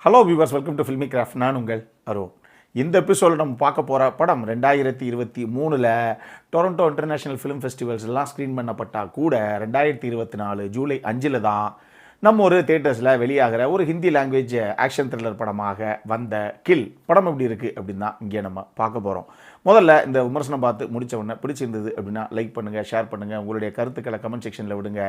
Hello viewers, welcome to filmi craft. நான் உங்கள் அருண். இந்த எபிசோடில் நம்ம பார்க்க போகிற படம் 2023 டொரண்டோ இன்டர்நேஷ்னல் ஃபிலிம் ஃபெஸ்டிவல்ஸ் எல்லாம் ஸ்க்ரீன் பண்ணப்பட்டால் கூட 2024 ஜூலை 5 தான் நம்ம ஒரு தேட்டர்ஸில் வெளியாகிற ஒரு ஹிந்தி லாங்குவேஜ் ஆக்ஷன் த்ரில்லர் படமாக வந்த கில் படம் எப்படி இருக்குது அப்படின்னு தான் இங்கே நம்ம பார்க்க போகிறோம். முதல்ல இந்த விமர்சனம் பார்த்து முடித்த உடனே பிடிச்சிருந்தது அப்படின்னா லைக் பண்ணுங்கள், ஷேர் பண்ணுங்கள், உங்களுடைய கருத்துக்களை கமெண்ட் செக்ஷனில் விடுங்க.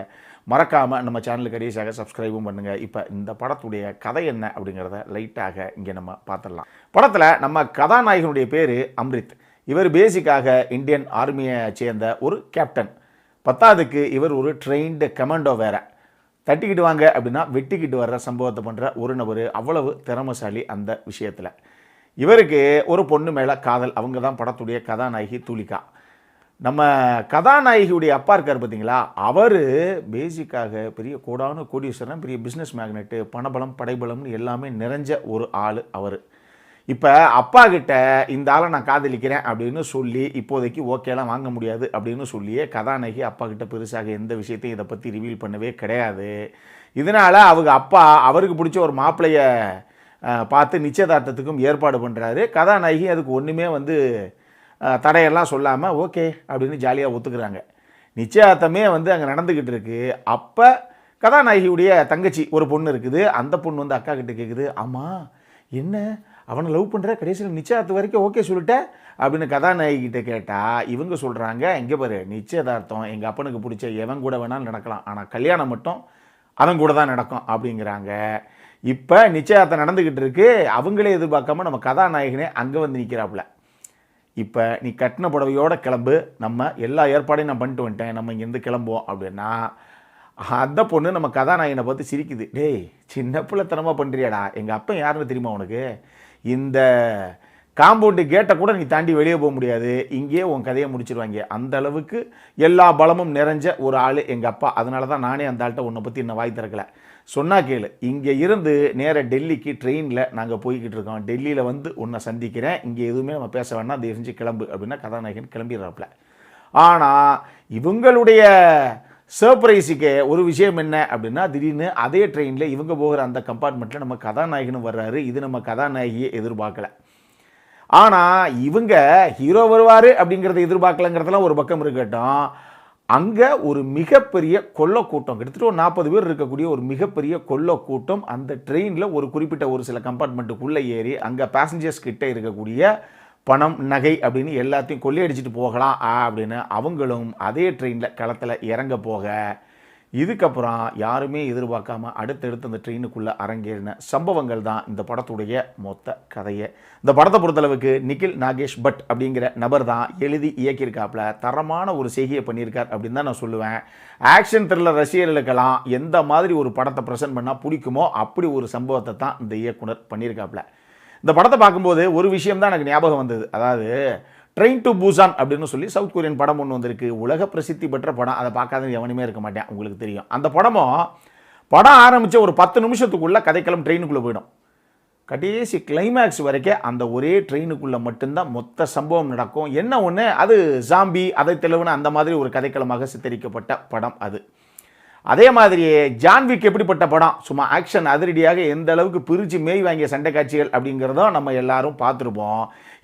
மறக்காமல் நம்ம சேனலுக்கு கடைசியாக சப்ஸ்கிரைபும் பண்ணுங்கள். இப்போ இந்த படத்துடைய கதை என்ன அப்படிங்கிறத லைட்டாக இங்கே நம்ம பார்த்துடலாம். படத்தில் நம்ம கதாநாயகனுடைய பேர் அம்ரித். இவர் பேசிக்காக இந்தியன் ஆர்மியை சேர்ந்த ஒரு கேப்டன். 10க்கு இவர் ஒரு ட்ரெயின்டு கமாண்டோ வேறு. தட்டிக்கிட்டு வாங்க அப்படின்னா வெட்டிக்கிட்டு வர்ற சம்பவத்தை பண்ணுற ஒரு நபர். அவ்வளவு திறமைசாலி அந்த விஷயத்தில். இவருக்கு ஒரு பொண்ணு மேலே காதல். அவங்க தான் படத்துடைய கதாநாயகி தூலிகா. நம்ம கதாநாயகியுடைய அப்பா இருக்கார் பார்த்தீங்களா, அவர் பேசிக்காக பெரிய கோடீஸ்வரன், பெரிய பிஸ்னஸ் மேக்னெட்டு, பணபலம் படைபலம்னு எல்லாமே நிறைஞ்ச ஒரு ஆள் அவர். இப்போ அப்பா கிட்ட இந்த ஆளை நான் காதலிக்கிறேன் அப்படின்னு சொல்லி இப்போதைக்கு ஓகேலாம் வாங்க முடியாது அப்படின்னு சொல்லியே கதாநாயகி அப்பா கிட்ட பெருசாக எந்த விஷயத்தையும் இதை பற்றி ரிவீல் பண்ணவே கிடையாது. இதனால் அவங்க அப்பா அவருக்கு பிடிச்ச ஒரு மாப்பிள்ளையை பார்த்து நிச்சயதார்த்தத்துக்கும் ஏற்பாடு பண்ணுறாரு. கதாநாயகி அதுக்கு ஒன்றுமே தடையெல்லாம் சொல்லாமல் ஓகே அப்படின்னு ஜாலியாக ஒத்துக்கிறாங்க. நிச்சயார்த்தமே அங்கே நடந்துக்கிட்டு இருக்கு. அப்போ கதாநாயகியுடைய தங்கச்சி ஒரு பொண்ணு இருக்குது. அந்த பொண்ணு அக்கா கிட்ட கேட்குது, ஆமாம் என்ன அவனை லவ் பண்ணுற, கடைசியில் நிச்சயதார்த்தம் வரைக்கும் ஓகே சொல்லிட்டேன் அப்படின்னு கதாநாயகிட்ட கேட்டால் இவங்க சொல்கிறாங்க, இங்கே பாரு, நிச்சயதார்த்தம் எங்கள் அப்பனுக்கு பிடிச்ச எவன் கூட வேணாலும் நடக்கலாம், ஆனால் கல்யாணம் மட்டும் அவன் கூட தான் நடக்கும் அப்படிங்கிறாங்க. இப்போ நிச்சயதார்த்தம் நடந்துக்கிட்டு இருக்கு. அவங்களே எதிர்பார்க்காம நம்ம கதாநாயகனே அங்கே நிற்கிறாப்புல. இப்போ நீ கட்டின புடவையோட கிளம்பு, நம்ம எல்லா ஏற்பாடையும் நான் பண்ணிட்டு வந்துட்டேன், நம்ம இங்கேருந்து கிளம்புவோம் அப்படின்னா அந்த பொண்ணு நம்ம கதாநாயகனை பார்த்து சிரிக்குது. டேய், சின்ன பிள்ளைத்தனமாக பண்ணுறியாடா, எங்கள் அப்பன் யாருன்னு தெரியுமா உனக்கு? இந்த காம்பவுண்டு கேட்டை கூட நீ தாண்டி வெளியே போக முடியாது, இங்கேயே உன் கதையை முடிச்சிருவாங்க. அந்த அளவுக்கு எல்லா பலமும் நிறைஞ்ச ஒரு ஆள் எங்கள் அப்பா. அதனால தான் நானே அந்த ஆள்கிட்ட உன்னை பற்றி இன்னும் வாய் திறக்கலை. சொன்னா கேளு, இங்கே இருந்து நேராக டெல்லிக்கு ட்ரெயினில் நாங்கள் போய்கிட்டு இருக்கோம். டெல்லியில் உன்னை சந்திக்கிறேன், இங்கே எதுவுமே நம்ம பேச வேணாம், அதை எரிஞ்சு கிளம்பு அப்படின்னா கதாநாயகன் கிளம்பிடுறாப்புல. ஆனால் இவங்களுடைய சர்ப்ரைஸுக்கு ஒரு விஷயம் என்ன அப்படின்னா, திடீர்னு அதே ட்ரெயினில் இவங்க போகிற அந்த கம்பார்ட்மெண்ட்டில் நம்ம கதாநாயகனும் வர்றாரு. இது நம்ம கதாநாயகியை எதிர்பார்க்கல. ஆனால் இவங்க ஹீரோ வருவார் அப்படிங்கிறத எதிர்பார்க்கலங்கிறதுலாம் ஒரு பக்கம் இருக்கட்டும், அங்கே ஒரு மிகப்பெரிய கொள்ளை கூட்டம், கிட்டத்தட்ட ஒரு 40 பேர் இருக்கக்கூடிய ஒரு மிகப்பெரிய கொள்ளை கூட்டம் அந்த ட்ரெயினில் ஒரு குறிப்பிட்ட ஒரு சில கம்பார்ட்மெண்ட்டுக்குள்ளே ஏறி அங்கே பேசஞ்சர்ஸ் கிட்டே இருக்கக்கூடிய பணம், நகை அப்படின்னு எல்லாத்தையும் கொள்ளையடிச்சிட்டு போகலாம் அப்படின்னு அவங்களும் அதே ட்ரெயினில் களத்தில் இறங்க போக, இதுக்கப்புறம் யாருமே எதிர்பார்க்காம அடுத்தடுத்து அந்த ட்ரெயினுக்குள்ளே அரங்கேறின சம்பவங்கள் தான் இந்த படத்துடைய மொத்த கதையை. இந்த படத்தை பொறுத்தளவுக்கு நிகில் நாகேஷ் பட் அப்படிங்கிற நபர் தான் எழுதி இயக்கியிருக்காப்புல. தரமான ஒரு செய்கையை பண்ணியிருக்கார் அப்படின்னு தான் நான் சொல்லுவேன். ஆக்ஷன் த்ரில்லர் ரசிகர்களுக்கெல்லாம் எந்த மாதிரி ஒரு படத்தை ப்ரெசென்ட் பண்ணால் பிடிக்குமோ அப்படி ஒரு சம்பவத்தை தான் இந்த இயக்குனர் பண்ணியிருக்காப்புல. இந்த படத்தை பார்க்கும்போது ஒரு விஷயம் தான் எனக்கு ஞாபகம் வந்தது. அதாவது ட்ரெயின் டு பூசான் அப்படின்னு சொல்லி சவுத் கொரியன் படம் ஒன்று வந்திருக்கு. உலக பிரசித்தி பெற்ற படம். அதை பார்க்காத எவனுமே இருக்க மாட்டேன், உங்களுக்கு தெரியும். அந்த படம் ஆரம்பித்த ஒரு 10 நிமிஷத்துக்குள்ளே கதைக்களம் ட்ரெயினுக்குள்ளே போயிடும். கடைசி கிளைமேக்ஸ் வரைக்கும் அந்த ஒரே ட்ரெயினுக்குள்ளே மட்டும்தான் மொத்த சம்பவம் நடக்கும். என்ன ஒன்று, அது ஜாம்பி, அதை தெளிவுன்னு அந்த மாதிரி ஒரு கதைக்களமாக சித்தரிக்கப்பட்ட படம் அது. அதே மாதிரியே ஜான்விக் எப்படிப்பட்ட படம், சும்மா ஆக்ஷன் அதிரடியாக எந்த அளவுக்கு பிரித்து மேய் வாங்கிய சண்டை காட்சிகள் அப்படிங்கிறதும் நம்ம எல்லாரும் பார்த்துருப்போம்.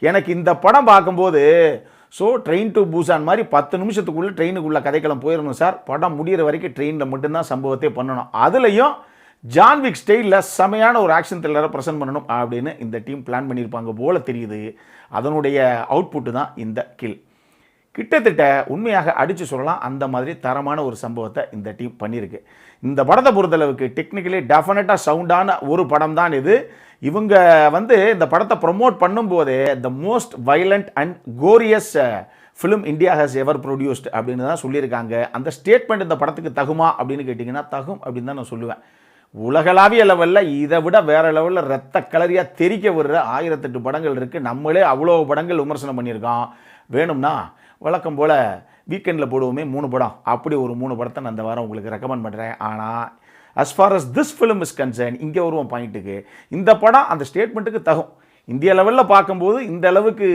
எனக்கு இந்த படம் பார்க்கும்போது ட்ரெயின் டு பூசான் மாதிரி 10 நிமிஷத்துக்குள்ளே ட்ரெயினுக்குள்ளே கதைக்களம் போயிடணும் சார். படம் முடிகிற வரைக்கும் ட்ரெயினில் மட்டும்தான் சம்பவத்தை பண்ணணும். அதுலேயும் ஜான்விக் ஸ்டைலில் செமையான ஒரு ஆக்ஷன் த்ரில்லரை ப்ரெசென்ட் பண்ணணும் அப்படின்னு இந்த டீம் பிளான் பண்ணியிருப்பாங்க போல தெரியுது. அதனுடைய அவுட்புட்டு தான் இந்த கில். கிட்டத்தட்ட உண்மையாக அடித்து சொல்லலாம், அந்த மாதிரி தரமான ஒரு சம்பவத்தை இந்த டீம் பண்ணியிருக்கு. இந்த படத்தை பொறுத்தளவுக்கு டெக்னிக்கலி டெஃபினட்டாக சவுண்டான ஒரு படம் தான் இது. இவங்க இந்த படத்தை ப்ரொமோட் பண்ணும்போதே the most violent and gory film India has ever produced அப்படின்னு தான் சொல்லியிருக்காங்க. அந்த ஸ்டேட்மெண்ட் இந்த படத்துக்கு தகுமா அப்படின்னு கேட்டிங்கன்னா தகும் அப்படின்னு தான் நான் சொல்லுவேன். உலகளாவிய லெவலில் இதை விட வேறு லெவலில் ரத்த கலரியாக தெரிக்க விடுற 1008 படங்கள் இருக்குது. நம்மளே அவ்வளோ படங்கள் விமர்சனம் பண்ணியிருக்கோம். வேணும்னா வழக்கம் போல் வீக்கெண்டில் போடுவோமே 3 படம், அப்படி ஒரு 3 படத்தை நான் இந்த வாரம் உங்களுக்கு ரெக்கமெண்ட் பண்ணுறேன். ஆனால் as far as this film is concerned, இங்கே வருவோம் பாயிண்ட்டுக்கு. இந்த படம் அந்த ஸ்டேட்மெண்ட்டுக்கு தகும். இந்திய லெவலில் பார்க்கும்போது இந்த அளவுக்கு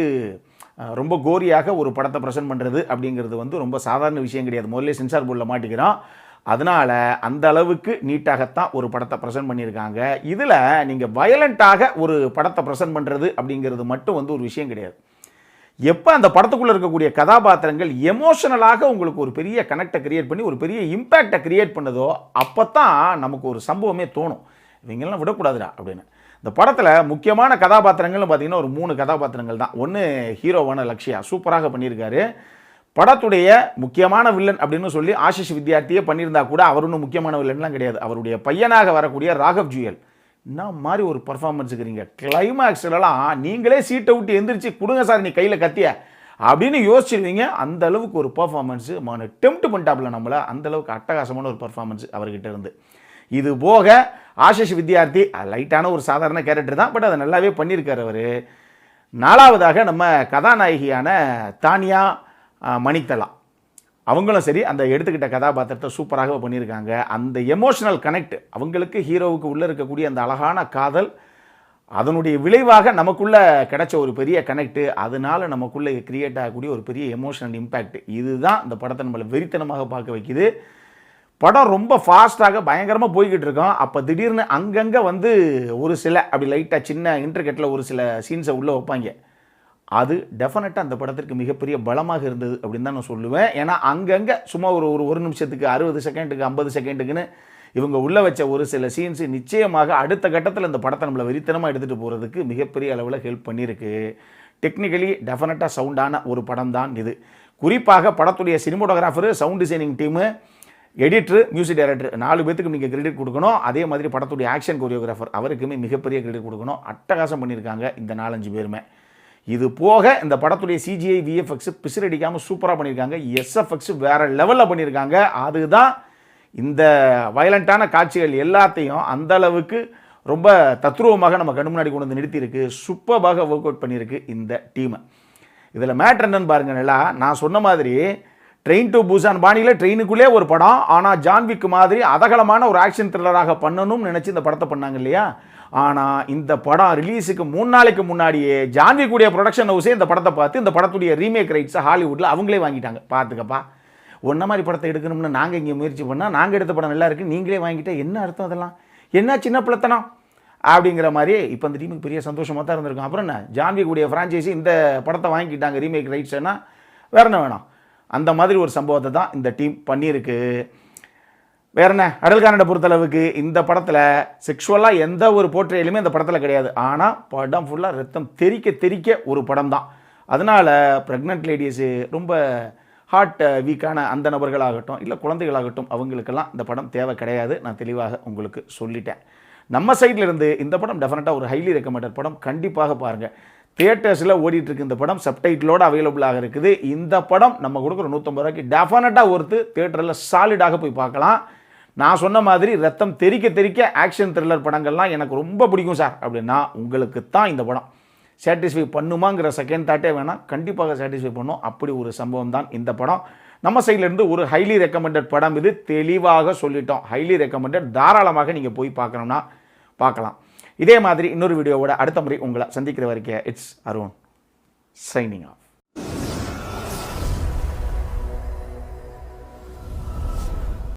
ரொம்ப கோரியாக ஒரு படத்தை ப்ரெசென்ட் பண்ணுறது அப்படிங்கிறது ரொம்ப சாதாரண விஷயம் கிடையாது. முதல்ல சென்சார் போர்டில் மாட்டிக்கிறோம். அதனால் அந்த அளவுக்கு நீட்டாகத்தான் ஒரு படத்தை ப்ரெசென்ட் பண்ணியிருக்காங்க. இதில் நீங்கள் வயலண்ட்டாக ஒரு படத்தை ப்ரெசென்ட் பண்ணுறது அப்படிங்கிறது மட்டும் ஒரு விஷயம் கிடையாது. எப்போ அந்த படத்துக்குள்ளே இருக்கக்கூடிய கதாபாத்திரங்கள் எமோஷனலாக உங்களுக்கு ஒரு பெரிய கனெக்டை கிரியேட் பண்ணி ஒரு பெரிய இம்பேக்டை கிரியேட் பண்ணுதோ அப்போ தான் நமக்கு ஒரு சம்பவமே தோணும், இவங்கெல்லாம் விடக்கூடாதுடா அப்படின்னு. இந்த படத்தில் முக்கியமான கதாபாத்திரங்கள்னு பார்த்தீங்கன்னா ஒரு 3 கதாபாத்திரங்கள் தான். ஒன்று ஹீரோவான லக்ஷ்யா சூப்பராக பண்ணியிருக்காரு. படத்துடைய முக்கியமான வில்லன் அப்படின்னு சொல்லி ஆஷிஷ் வித்யார்த்தியே பண்ணியிருந்தா கூட அவர் ஒன்றும் முக்கியமான வில்லன்லாம் கிடையாது. அவருடைய பையனாக வரக்கூடிய ராகவ் ஜுயல் என்ன மாதிரி ஒரு பர்ஃபார்மன்ஸ் இருக்கிறீங்க. கிளைமேக்ஸ்லாம் நீங்களே சீட்டை விட்டு எந்திரிச்சு கொடுங்க சார் நீ கையில் கத்திய அப்படின்னு யோசிச்சிருவீங்க. அந்த அளவுக்கு ஒரு பர்ஃபார்மன்ஸு டெம்ப்ட் பண்ணிட்டாப்புல நம்மளை. அந்த அளவுக்கு அட்டகாசமான ஒரு பர்ஃபார்மன்ஸ் அவர்கிட்ட இருந்து. இது போக ஆஷிஷ் வித்யார்த்தி லைட்டான ஒரு சாதாரண கேரக்டர் தான், பட் அதை நல்லாவே பண்ணியிருக்கார் அவர். 4வதாக நம்ம கதாநாயகியான தானியா மணித்தலா அவங்களும் சரி அந்த எடுத்துக்கிட்ட கதாபாத்திரத்தை சூப்பராக பண்ணியிருக்காங்க. அந்த எமோஷனல் கனெக்ட் அவங்களுக்கு ஹீரோவுக்கு உள்ளே இருக்கக்கூடிய அந்த அழகான காதல் அதனுடைய விளைவாக நமக்குள்ளே கிடைச்ச ஒரு பெரிய கனெக்ட், அதனால நமக்குள்ளே கிரியேட் ஆகக்கூடிய ஒரு பெரிய எமோஷனல் இம்பேக்ட், இதுதான் இந்த படத்தை நம்மளை வெறித்தனமாக பார்க்க வைக்குது. படம் ரொம்ப ஃபாஸ்ட்டாக பயங்கரமாக போய்கிட்டு இருக்கோம். அப்போ திடீர்னு அங்கங்கே ஒரு சில அப்படி லைட்டாக சின்ன இன்டர்கெட்டில் ஒரு சில சீன்ஸை உள்ளே வைப்பாங்க. அது டெஃபினட்டாக அந்த படத்திற்கு மிகப்பெரிய பலமாக இருந்தது அப்படின்னு தான் நான் சொல்லுவேன். ஏன்னா அங்கங்கே சும்மா ஒரு நிமிஷத்துக்கு 60 செகண்டுக்கு 50 செகண்டுக்குன்னு இவங்க உள்ளே வச்ச ஒரு சில சீன்ஸு நிச்சயமாக அடுத்த கட்டத்தில் இந்த படத்தை நம்மளை வெறித்தனமாக எடுத்துகிட்டு போகிறதுக்கு மிகப்பெரிய அளவில் ஹெல்ப் பண்ணியிருக்கு. டெக்னிக்கலி டெஃபினட்டாக சவுண்டான ஒரு படம் தான் இது. குறிப்பாக படத்துடைய cinematographer, sound designing team, editor, music director 4 பேத்துக்கு நீங்கள் கிரெடிட் கொடுக்கணும். அதே மாதிரி படத்துடைய ஆக்ஷன் கொரியோகிராஃபர் அவருக்குமே மிகப்பெரிய கிரெடிட் கொடுக்கணும். அட்டகாசம் பண்ணியிருக்காங்க இந்த 4-5 பேருமே. இது போக இந்த படத்துடைய சிஜிஐ விஎஃப்எக்ஸ் பிசிறடிக்காமல் சூப்பராக பண்ணியிருக்காங்க. எஸ்எஃப்எக்ஸ் வேறு லெவலில் பண்ணியிருக்காங்க. அதுதான் இந்த வயலண்ட்டான காட்சிகள் எல்லாத்தையும் அந்த அளவுக்கு ரொம்ப தத்ரூபமாக நம்ம கண்ணு முன்னாடி கொண்டு வந்து நிறுத்தியிருக்கு. சூப்பராக ஒர்க் அவுட் பண்ணியிருக்கு இந்த டீமை. இதில் மேட்ரு என்னன்னு பாருங்கள். நல்லா நான் சொன்ன மாதிரி ட்ரெயின் டு பூசான் பாணியில் ட்ரெயினுக்குள்ளே ஒரு படம், ஆனால் ஜான்விக் மாதிரி அதகலமான ஒரு ஆக்ஷன் த்ரில்லராக பண்ணணும்னு நினச்சி இந்த படத்தை பண்ணாங்க இல்லையா. ஆனால் இந்த படம் ரிலீஸுக்கு 3 நாளைக்கு முன்னாடியே ஜான்விக்குடைய ப்ரொடக்ஷன் ஹவுஸே இந்த படத்தை பார்த்து இந்த படத்துடைய ரீமேக் ரைட்ஸை ஹாலிவுட்டில் அவங்களே வாங்கிட்டாங்க. பார்த்துக்கப்பா, ஒன்றை மாதிரி படத்தை எடுக்கணும்னு நாங்கள் இங்கே முயற்சி பண்ணால் நாங்கள் எடுத்த படம் நல்லா இருக்குது, நீங்களே வாங்கிட்டே என்ன அர்த்தம், அதெல்லாம் என்ன சின்ன பிள்ளைத்தனம் அப்படிங்கிற மாதிரி இப்போ அந்த டீமுக்கு பெரிய சந்தோஷமாக தான் இருந்திருக்கும். அப்புறம் என்ன, ஜான்விக்குடைய ஃப்ரான்ச்சைஸி இந்த படத்தை வாங்கிட்டாங்க ரீமேக் ரைட்ஸ்னா வேற என்ன வேணும். அந்த மாதிரி ஒரு சம்பவத்தை தான் இந்த டீம் பண்ணியிருக்கு. வேற என்ன, அடல்காரனை பொறுத்தளவுக்கு இந்த படத்தில் செக்ஷுவலாக எந்த ஒரு போர்ட்ரேலுமே இந்த படத்தில் கிடையாது. ஆனால் படம் ஃபுல்லாக ரத்தம் தெறிக்க ஒரு படம் தான். அதனால் ப்ரெக்னென்ட் லேடிஸு, ரொம்ப ஹார்ட் வீக்கான அந்த நபர்களாகட்டும் இல்லை குழந்தைகளாகட்டும் அவங்களுக்கெல்லாம் இந்த படம் தேவை கிடையாது. நான் தெளிவாக உங்களுக்கு சொல்லிட்டேன். நம்ம சைடில் இருந்து இந்த படம் டெஃபினட்டாக ஒரு ஹைலி ரெக்கமெண்டட் படம். கண்டிப்பாக பாருங்கள். தியேட்டர்ஸில் ஓடிட்டுருக்கு இந்த படம், சப்டைட்டிலோடு அவைலபிளாக இருக்குது. இந்த படம் நம்ம கொடுக்குற 150 ரூபாய்க்கு டெஃபினட்டாக ஒருத்து தியேட்டரில் சாலிடாக போய் பார்க்கலாம். நான் சொன்ன மாதிரி ரத்தம் தெறிக்க ஆக்ஷன் த்ரில்லர் படங்கள்லாம் எனக்கு ரொம்ப பிடிக்கும் சார் அப்படின்னா உங்களுக்கு தான் இந்த படம் சாட்டிஸ்ஃபை பண்ணுமாங்கிற செகண்ட் தாட்டே வேணாம், கண்டிப்பாக சாட்டிஸ்ஃபை பண்ணும். அப்படி ஒரு சம்பவம் தான் இந்த படம். நம்ம சைட்லேருந்து ஒரு ஹைலி ரெக்கமெண்டட் படம் இது, தெளிவாக சொல்லிட்டோம். ஹைலி ரெக்கமெண்டட், தாராளமாக நீங்கள் போய் பார்க்கணும்னா பார்க்கலாம். இதே மாதிரி இன்னொரு வீடியோவோட அடுத்த முறை உங்களை சந்திக்கிற வரைக்கும் இட்ஸ் அருண் சைனிங் ஆஃப்.